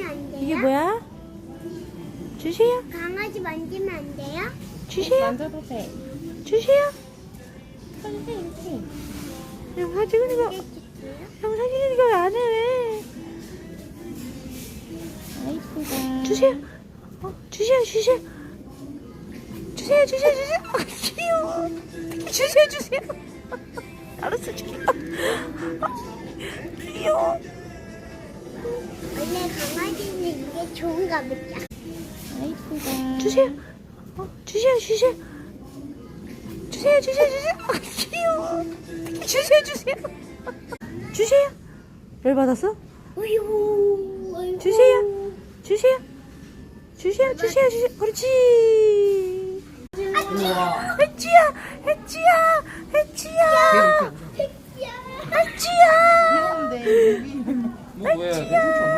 안 돼요? 이게 뭐야? 주세요. 강아지 만지면 안 돼요? 주세요. 만져도 돼. 주세요. 이렇게 이렇게. 영상 찍으니까 이게 줄게요. 영상 찍으니까 왜 안 해? 왜? 아이쁘다. 주세요. 주세요. 주세요. 주세요. 주세요. 주세요. 귀여워. 주세요. 주세요. 알았어. 줄게요. 귀여워. 원래 강아지는 이게 좋은가 보다. 아이쁘다. 주세요. 주세요. 주세요. 주세요. 주세요. 주세요. 귀여워. 주세요. 주세요. 주세요. 열 받았어? 어이구, 어이구. 주세요. 주세요. 주세요. 주세요. 주세요. 그렇지. 혜지야. 혜지야. 혜지야. 혜지야. 귀여운데. 뭐 왜?